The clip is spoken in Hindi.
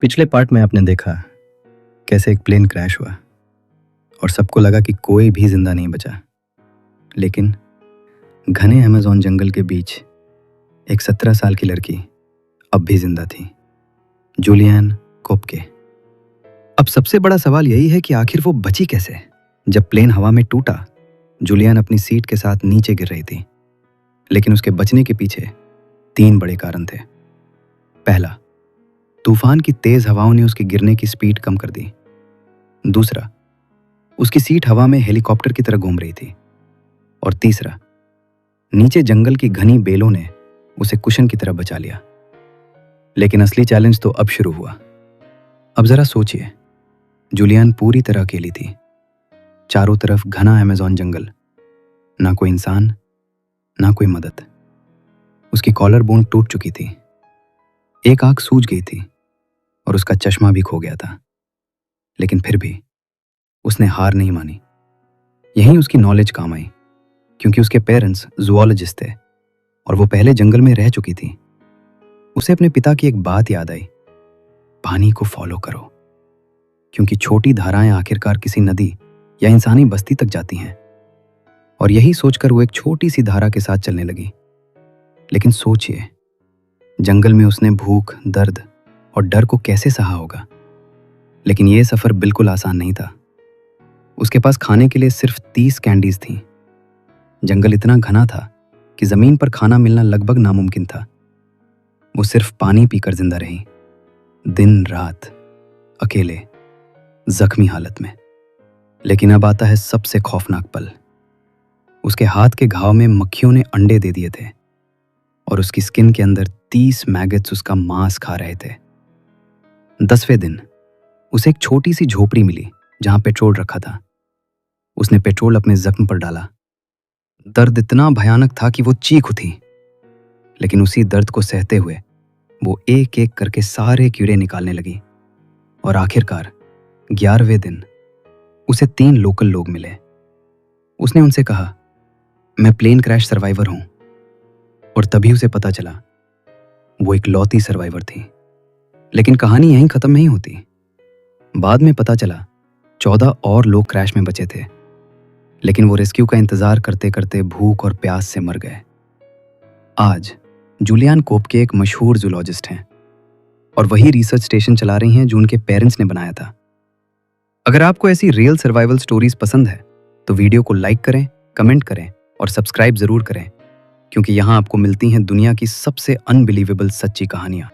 पिछले पार्ट में आपने देखा कैसे एक प्लेन क्रैश हुआ और सबको लगा कि कोई भी जिंदा नहीं बचा। लेकिन घने अमेज़न जंगल के बीच एक 17 साल की लड़की अब भी जिंदा थी, जूलियन कोपके। अब सबसे बड़ा सवाल यही है कि आखिर वो बची कैसे। जब प्लेन हवा में टूटा, जूलियन अपनी सीट के साथ नीचे गिर रही थी, लेकिन उसके बचने के पीछे 3 बड़े कारण थे। पहला, तूफान की तेज हवाओं ने उसके गिरने की स्पीड कम कर दी। दूसरा, उसकी सीट हवा में हेलीकॉप्टर की तरह घूम रही थी। और तीसरा, नीचे जंगल की घनी बेलों ने उसे कुशन की तरह बचा लिया। लेकिन असली चैलेंज तो अब शुरू हुआ। अब जरा सोचिए, जूलियन पूरी तरह अकेली थी। चारों तरफ घना अमेज़न जंगल, ना कोई इंसान, ना कोई मदद। उसकी कॉलर बोन टूट चुकी थी, एक आंख सूज गई थी और उसका चश्मा भी खो गया था। लेकिन फिर भी उसने हार नहीं मानी। यहीं उसकी नॉलेज काम आई, क्योंकि उसके पेरेंट्स जूलॉजिस्ट थे और वो पहले जंगल में रह चुकी थी। उसे अपने पिता की एक बात याद आई, पानी को फॉलो करो, क्योंकि छोटी धाराएं आखिरकार किसी नदी या इंसानी बस्ती तक जाती हैं। और यही सोचकर वो एक छोटी सी धारा के साथ चलने लगी। लेकिन सोचिए, जंगल में उसने भूख, दर्द और डर को कैसे सहा होगा। लेकिन यह सफर बिल्कुल आसान नहीं था। उसके पास खाने के लिए सिर्फ 30 कैंडीज थीं। जंगल इतना घना था कि जमीन पर खाना मिलना लगभग नामुमकिन था। वो सिर्फ पानी पीकर जिंदा रही, दिन रात, अकेले, जख्मी हालत में। लेकिन अब आता है सबसे खौफनाक पल। उसके हाथ के घाव में मक्खियों ने अंडे दे दिए थे और उसकी स्किन के अंदर 30 मैगट्स उसका मांस खा रहे थे। 10वें दिन उसे एक छोटी सी झोपड़ी मिली जहां पेट्रोल रखा था। उसने पेट्रोल अपने जख्म पर डाला। दर्द इतना भयानक था कि वो चीख उठी। लेकिन उसी दर्द को सहते हुए वो एक एक करके सारे कीड़े निकालने लगी। और आखिरकार 11वें दिन उसे 3 लोकल लोग मिले। उसने उनसे कहा, मैं प्लेन क्रैश सर्वाइवर हूं। और तभी उसे पता चला वो एक लौती सर्वाइवर थी। लेकिन कहानी यहीं खत्म नहीं होती। बाद में पता चला 14 और लोग क्रैश में बचे थे, लेकिन वो रेस्क्यू का इंतजार करते करते भूख और प्यास से मर गए। आज जूलियन कोपके एक मशहूर जूलॉजिस्ट हैं और वही रिसर्च स्टेशन चला रही हैं जो उनके पेरेंट्स ने बनाया था। अगर आपको ऐसी रियल सर्वाइवल स्टोरीज पसंद है तो वीडियो को लाइक करें, कमेंट करें और सब्सक्राइब जरूर करें, क्योंकि यहाँ आपको मिलती हैं दुनिया की सबसे अनबिलीवेबल सच्ची कहानियां।